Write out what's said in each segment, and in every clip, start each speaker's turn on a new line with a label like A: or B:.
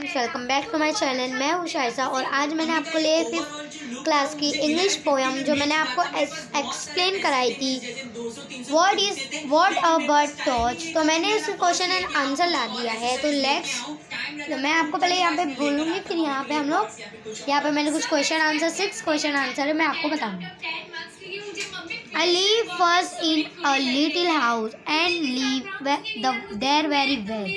A: Friends, welcome back to my channel. मैं हूँ शाइसा और आज मैंने आपको लिए 5th क्लास की इंग्लिश पोयम जो मैंने आपको एक्सप्लेन कराई थी। What a bird टॉच। तो मैंने इस क्वेश्चन एंड आंसर ला दिया है। तो मैं आपको पहले यहाँ पे बोलूँगी, फिर यहाँ पे हम लोग यहाँ पे मैंने कुछ क्वेश्चन आंसर 6 क्वेश्चन आंसर है, मैं आपको बताऊँगी। I live first in a little house and live there very well.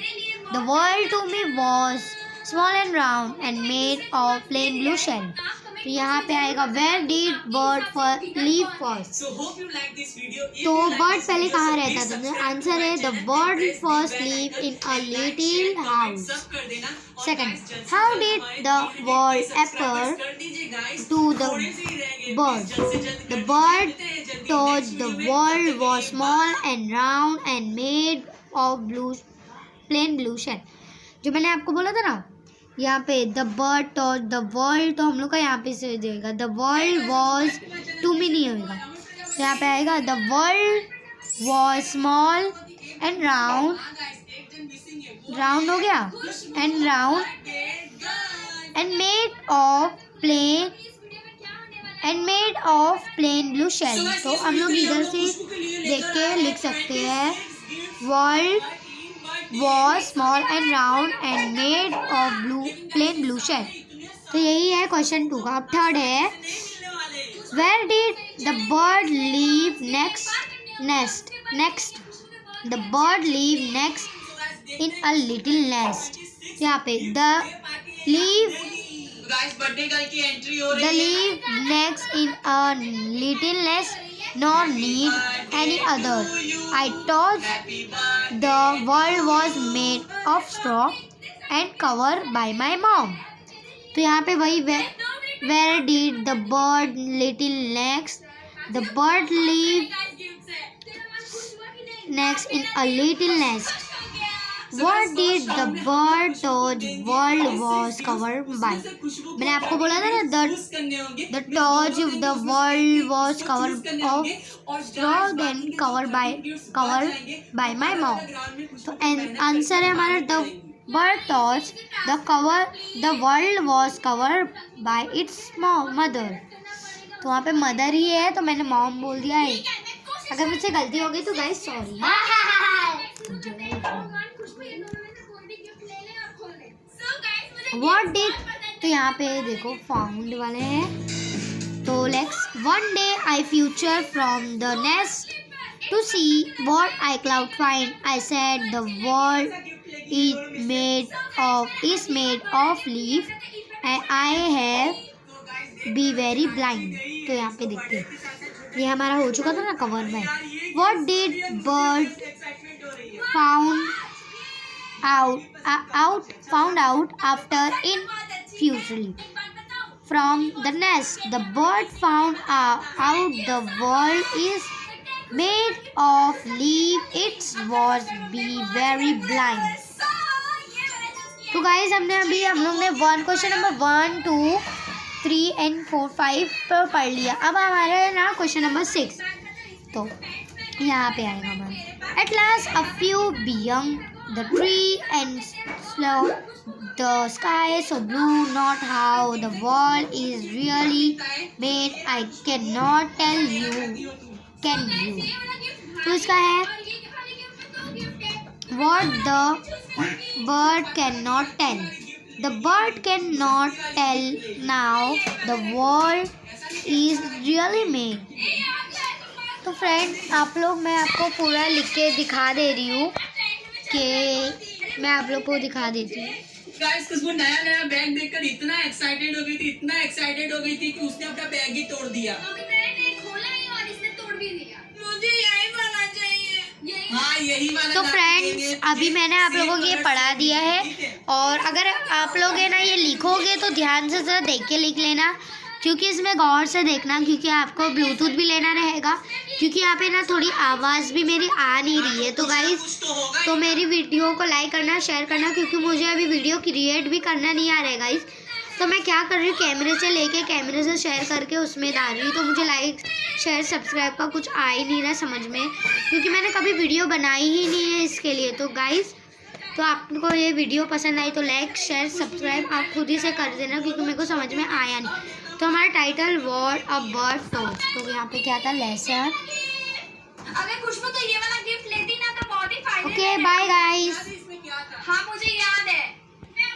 A: The world to me was small and round and made of plain blue shell. तो यहाँ पे आएगा where did bird live first. तो bird पहले कहाँ रहता था? तो आंसर है the bird first lived in a little house. Second, how did the word appear to the bird? The bird thought the world was small and round and made of plain blue shell. जो मैंने आपको बोला था ना, यहाँ पे the bird thought the world, तो हम लोग का यहाँ पे से जाएगा the world was, to me नहीं होगा, तो यहाँ पे आएगा the world was small and round हो गया and round and made of plain blue shell. तो हम लोग इधर से देख के लिख सकते हैं world was small and round and made of plain blue shell. तो यही है क्वेश्चन 2 का। अब थर्ड है where did the bird live next. The bird live next in a little nest. यहाँ पे the leave next in a little nest nor need any other. I thought the world was made of straw and covered by my mom. तो यहाँ पे वही where did the bird little next. The bird live next in a little nest. What did the bird thought world was covered by. मैंने आपको बोला था ना the torch of the world was covered of straw then covered by my mom. तो answer है हमारा the bird thought the world was covered by its mother. तो वहाँ पे मदर ही है तो मैंने मॉम बोल दिया है। अगर मुझसे गलती हो गई तो गाइस सॉरी। What did, तो यहाँ पे देखो फाउंड वाले हैं। तो one day I future from the nest to see what I cloud find. I said the world is made of leaf and I have be very blind. तो यहाँ पे देखते हैं, ये हमारा हो चुका था ना कवर में। What did bird found out after in futilely from the nest. The bird found out the world is made of leaf. It was be very blind. तो गाइज हम लोग ने क्वेश्चन नंबर 1, 2, 3 and 4, 5 पर पढ़ लिया। अब हमारा है ना क्वेश्चन नंबर 6। तो यहाँ पे आएगा हमारा at last a few beyond the tree and slow the sky so blue, not how the world is really made I cannot tell you, can you. तो इसका है what the bird cannot tell. The bird cannot tell now the world is really made. तो friend आप लोग, मैं आपको पूरा लिख के दिखा दे रही हूँ कि मैं आप लोग को दिखा देती हूँ।
B: गाइस खुशबू नया बैग देखकर इतना एक्साइटेड हो गई थी कि उसने अपना बैग ही तोड़ दिया। मैंने खोला ही और इसने तोड़ भी दिया। मुझे यही वाला चाहिए। हाँ यही वाला।
A: तो फ्रेंड्स अभी मैंने आप लोगों को ये पढ़ा दिया है और अगर आप लोग है ना ये लिखोगे तो ध्यान से ज़रा देख के लिख लेना, क्योंकि इसमें गौर से देखना, क्योंकि आपको ब्लूटूथ भी लेना रहेगा, क्योंकि यहाँ पे ना थोड़ी आवाज़ भी मेरी आ नहीं रही है। तो गाइस तो मेरी वीडियो को लाइक करना, शेयर करना, क्योंकि मुझे अभी वीडियो क्रिएट भी करना नहीं आ रहा है गाइस। तो मैं क्या कर रही हूँ, कैमरे से शेयर करके उसमें डाल रही हूँ। तो मुझे लाइक शेयर सब्सक्राइब का कुछ आ ही नहीं रहा समझ में, क्योंकि मैंने कभी वीडियो बनाई ही नहीं है इसके लिए। तो गाइस तो आपको ये वीडियो पसंद आई तो लाइक शेयर सब्सक्राइब आप खुद ही से कर देना, क्योंकि मेरे को समझ में आया नहीं। तो हमारा title what a bird talks, तो यहाँ पे क्या था, लेसन।
B: अगर खुशबू तो ये वाला गिफ्ट लेती ना तो बहुत ही फायदे।
A: Okay bye guys.
B: हाँ मुझे